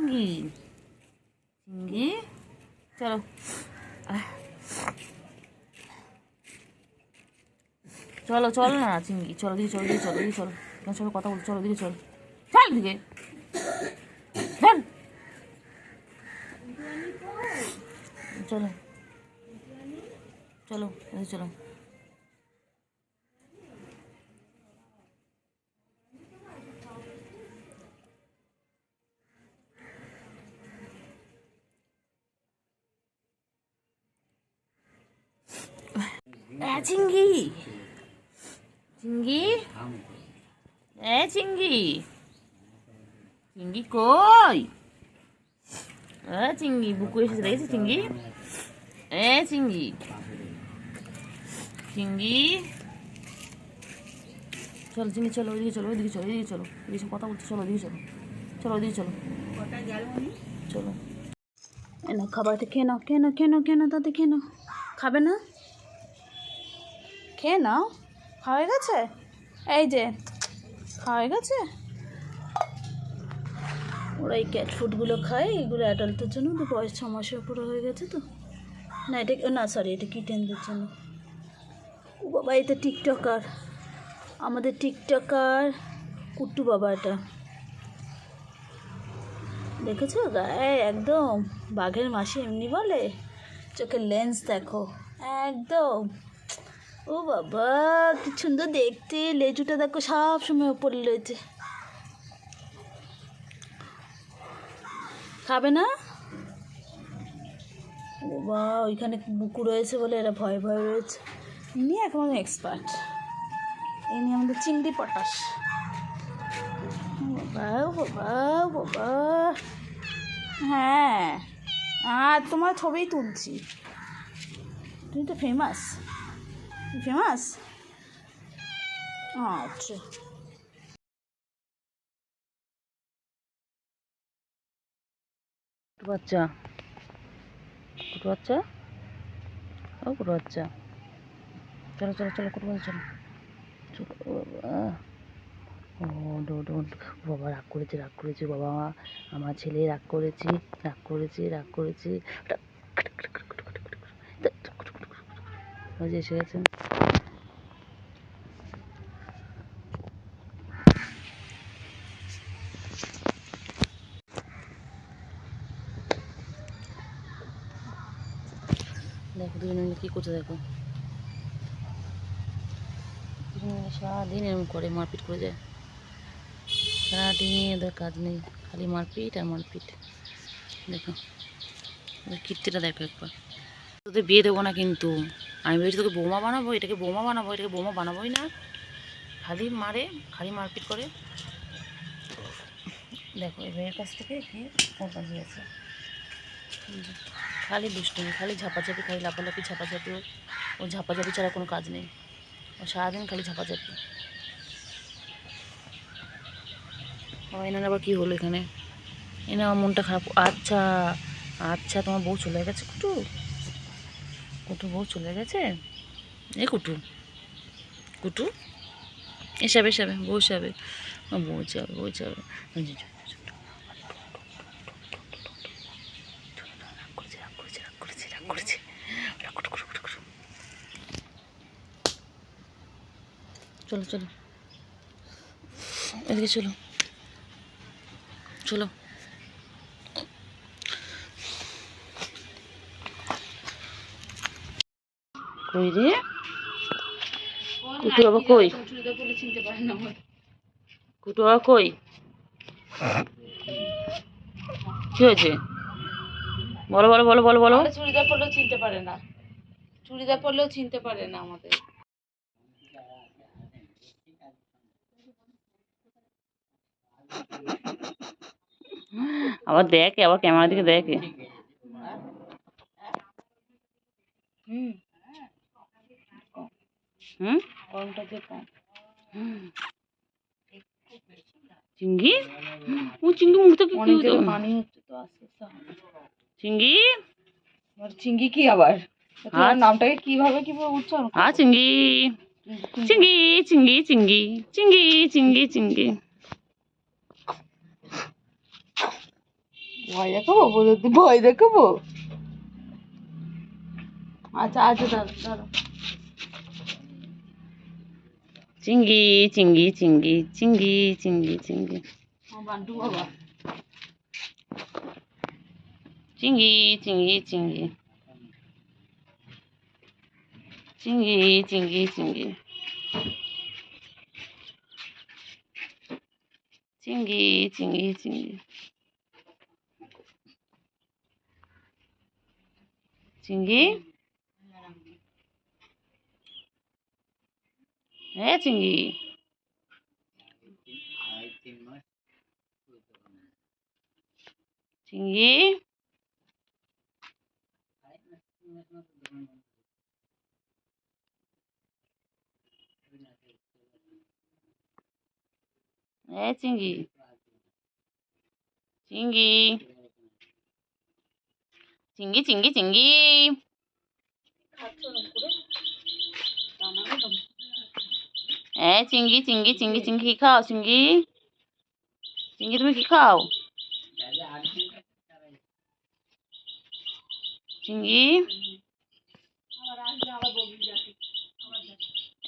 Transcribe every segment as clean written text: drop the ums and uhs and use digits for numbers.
চিঙ্গি চিঙ্গি চলো চলো চলো না চিঙ্গি চলো দিকে চলো দিকে চলো দিকে চলো চলো কথা বলছো চলো দিকে চলো চল দিকে চলো চলো চলো চিঙ্গি চিঙ্গি চিঙ্গি চিঙ্গি কই চিঙ্গি বুকু এসেছে দেখেছি চিঙ্গি চিঙ্গি চিঙ্গি চলো চিঙ্গি চলো ওইদিকে চলো ওইদিকে চলো ওইদিকে চলো এদিকে কথা বলছো চলো ওইদিকে চলো চলো ওইদিকে চলো চলো না খাবারটা খেয়ে নাও খেয়ে নাও খেয়ে নাও খেয়ে নাও তাতে খেয়ে নাও খাবে না খেয়ে নাও খাওয়া হয়ে গেছে এই যে খাওয়া হয়ে গেছে ওরা এই ক্যাট ফুডগুলো খায় এগুলো অ্যাডাল্টের জন্য তো বয়স 6 মাসের উপরে হয়ে গেছে তো না এটা না সরি এটা কিটেনদের জন্য ও বাবা এটা টিকটকার আমাদের টিকটকার কুট্টু বাবা এটা দেখেছো গায়ে একদম বাঘের মাসি এমনি বলে চোখের লেন্স দেখো একদম ও বাবা কি সুন্দর দেখতে লেজুটা দেখো সব সময় উপরে রয়েছে খাবে না বাবা ওইখানে বুকু রয়েছে বলে এরা ভয়ে ভয়ে রয়েছে ইনি এখন এক্সপার্ট ইনি আমাদের চিংড়ি পটাশ বাবা বাবা বাবা হ্যাঁ আর তোমার ছবিই তুলছি তুমি তো ফেমাস ফেমাস আচ্ছা বাচ্চা কুটু বাচ্চা ও কুটু বাচ্চা চলো চলো চলো কুটু বাচ্চা চলো ও বাবা রাগ করেছে বাবা আমার ছেলে রাগ করেছে ওই যে এসে গেছেন দেখো দুজনে মিলে কী করছে দেখো সারাদিন এরকম করে মারপিট করে যায় সারাদিন এদের কাজ নেই খালি মারপিট আর মারপিট দেখো কীর্তিটা দেখো একবার তোদের বিয়ে দেবো না কিন্তু আমি ভেবেছি তোকে বোমা বানাবো এটাকে বোমা বানাবোই না খালি মারে খালি মারপিট করে দেখো এই মেয়ের কাছ থেকে কি ওর কাছে আছে খালি দুষ্টুমি খালি ঝাপাঝাপি খালি লাফালাফি ঝাপাঝাপি ও ঝাপাঝাপি ছাড়া কোনো কাজ নেই ও সারাদিন খালি ঝাপাঝাপি ও এনার আবার কী হলো এখানে এনে আমার মনটা খারাপ আচ্ছা আচ্ছা তোমার বউ চলে গেছে কুটু বউ চলে গেছে এ কুটু এসবে বউ যাবে বউ যাবে চলো চলো এদিকে চলো চলো কই রে কুটু বাবা কই কুটু বাবা কই কি হয়েছে বলো চুড়িদার পরলেও চিনতে পারে না আমাদের আবার দেখে আবার ক্যামেরার দিকে দেখে চিঙ্গি মুখ থেকে পানি হচ্ছে তো আস্তে আস্তে চিঙ্গি চিঙ্গি কি আবার নামটাকে কিভাবে উচ্চারণ চিঙ্গি চিঙ্গি চিঙ্গি চিঙ্গি চিঙ্গি চিঙ্গি চিঙ্গি ভয় দেখাবো বলে, ভয় দেখাবো? আচ্ছা আচ্ছা, দাঁড়া দাঁড়া। চিংড়ি চিংড়ি চিংড়ি চিংড়ি চিংড়ি চিংড়ি বান্টু বাবা, চিংড়ি চিংড়ি চিংড়ি চিংড়ি চিংড়ি চিংড়ি চিংড়ি চিংড়ি চিংড়ি চিংড়ি, হ্যাঁ চিংড়ি। চিংড়ি, হ্যাঁ চিংড়ি চিংড়ি চিংড়ি চিংড়ি চিংড়ি, হ্যাঁ চিংড়ি চিংড়ি চিংড়ি চিংড়ি কি খাও চিংড়ি? চিংড়ি তুমি কি খাও? চিংড়ি,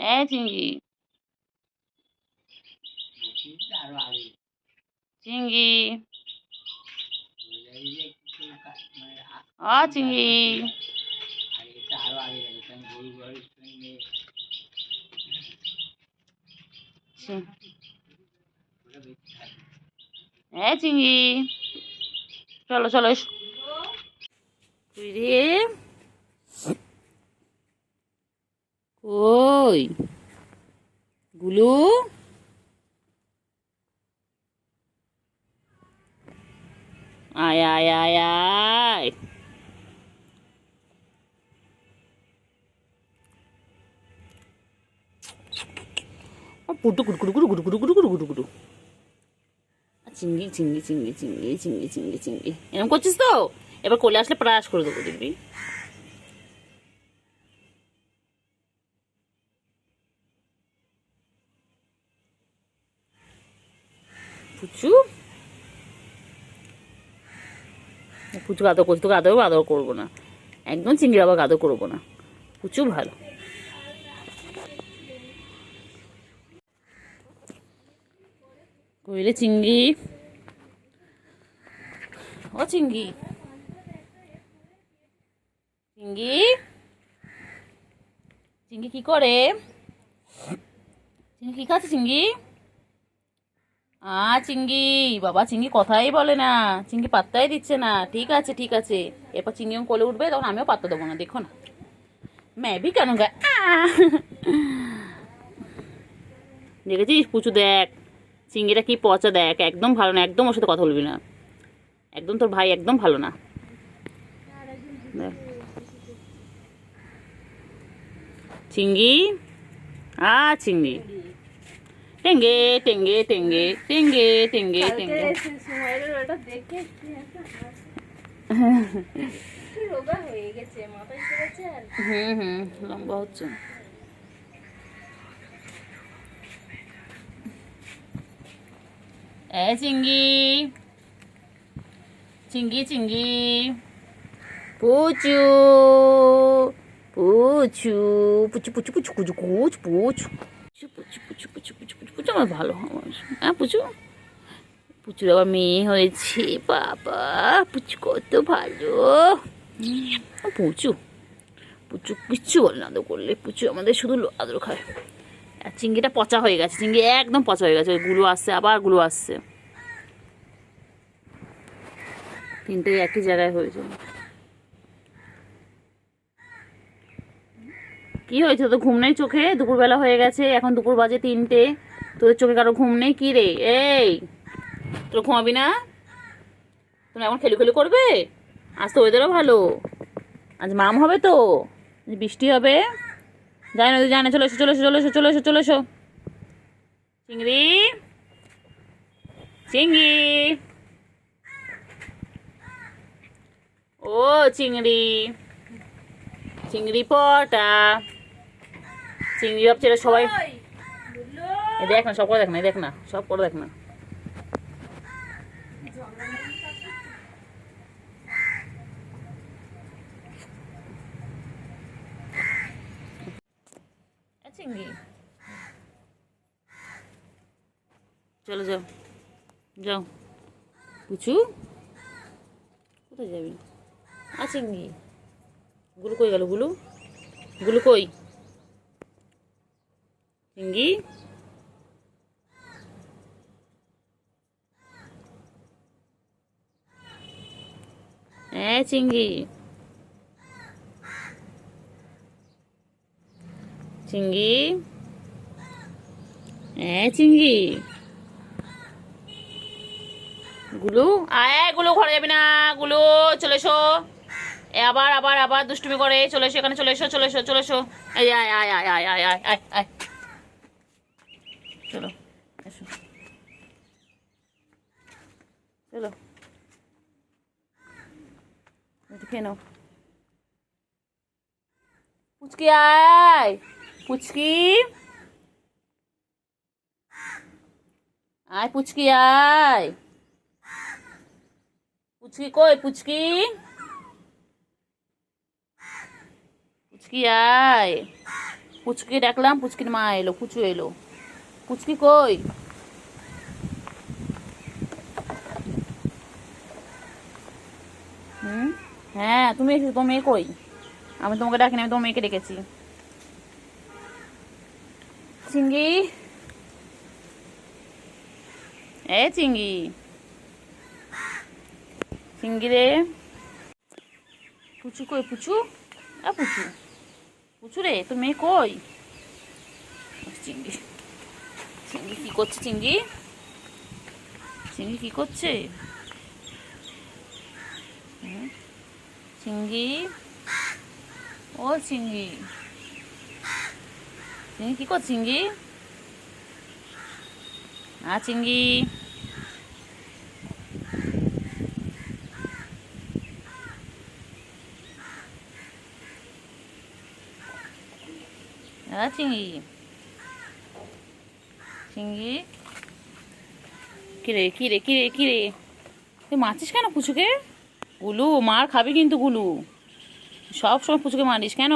হ্যাঁ চিংড়ি চিংড়ি, চিংড়ি, হ্যাঁ চিংড়ি, চলো চলো এসো। তুই রে কই গুলু? আয় আয় আয় আয়, পুটু কুটু কুটু কুটু কুটু কুটু কুটু কুটু কুটু কুটু। চিংড়ি চিংড়ি চিংড়ি চিংড়ি চিংড়ি চিংড়ি চিংড়ি এরকম করছিস তো? এবার কোলে আসলে প্রাস করে দেবো দেখবি। পুচু পুচু আদর করছি, তোকে আদর আদর করবো না একদম, চিংড়ি আবার আদর করবো না, পুচু ভালো। কইলে চিংড়ি, ও চিংড়ি চিংড়ি চিংড়ি কি করে? চিংড়ি কি খাচ্ছে চিংড়ি? চিংড়ি বাবা, চিংড়ি কথাই বলে না, চিংড়ি পাত্তাই দিচ্ছে না। ঠিক আছে ঠিক আছে, এরপর চিংড়ি কোলে উঠবে তখন আমিও পাত্তা দেবো না, দেখো না ম্যাবি কেন গায়ে। দেখেছিস পুচু, দেখ চিংড়িটা কি পচা, দেখ একদম ভালো না, একদম ওর সাথে কথা বলবি না, একদম তোর ভাই একদম ভালো না। চিংড়ি, চিংড়ি টেঙ্গে টেঙ্গে টেঙ্গে টেঙ্গে টেঙ্গে টেঙ্গে, লম্বা হচ্ছে। চিংড়ি চিংড়ি চিংড়ি পুচু পুচু পুচু পুচু পুচু পুচু কুচ পুচু পুচু পুচু পুচু পুচু পুচু পুচু আমার ভালো আমার, হ্যাঁ পুচু। পুচুর আবার মেয়ে হয়েছে, বাবা পুচু কত ভালো। পুচু পুচু কিচ্ছু বলে না আদর করলে, পুচু আমাদের শুধু আদর খায়। আর চিংড়িটা পচা হয়ে গেছে, চিংড়ি একদম পচা হয়ে গেছে, ওই গুলো আসছে আবার গুলো আসছে, তিনটে একই জায়গায় হয়েছে। কি হয়েছে তো? ঘুম নেই চোখে? দুপুরবেলা হয়ে গেছে, এখন দুপুর বাজে 3টে, তোদের চোখে কারো ঘুম নেই? কি রে এই, তোর ঘুমাবি না? তুমি এখন খেলু খেলু করবে? আজ তো ওয়েদারও ভালো, আজ মাম হবে তো, বৃষ্টি হবে, জানি না জানে। চলে এসো চলে এসো চলে এসো চলে এসো চলে এসো। চিংড়ি চিংড়ি, ও চিংড়ি চিংড়ি পটা, চিংড়ি ভাবছে এরা সবাই, দেখ না সব করে দেখ না, দেখ না সব করে দেখ না। চিংড়ি চলো যাও যাও পুচু কোথায় যাবি চিংড়ি গুলু কই গেল গুলু গুলু কই চিংড়ি চিংড়ি চিংড়ি চিংড়ি গুলু গুলু ঘরে যাবি না গুলু চলে এসো আবার আবার আবার দুষ্টুমি করে চলে এসো এখানে চলে এসো চলে এসো চলে এসো এই আয় আয় আয় আয় আয় আয় আয় আয় চলো এসো চলো খেয়ে নাও পুচকি আয় পুচকি আয় পুচকি আয় পুচকি কই পুচকি পুচকি আয় পুচকি ডাকলাম পুচকির মা এলো পুচু এলো পুচকি কই হ্যাঁ তুমি এসেছো তোমার মেয়ে কই আমি তোমাকে ডাকিনি আমি তোমার মেয়েকে ডেকেছি চিংড়ি চিংড়ি চিংড়ি রে পুচু কই পুচু পুচু পুচু রে তোর মেয়ে কই চিংড়ি চিংড়ি কি করছে চিংড়ি চিংড়ি কি করছে চিংড়ি ও চিংড়ি চিংড়ি কি করছে চিংড়ি চিংড়ি চিংড়ি চিংড়ি কিরে কিরে কিরে কিরে তুই মারছিস কেন পুচুকে গুলু মার খাবি কিন্তু গুলু সব সময় পুচুকে মারিস কেন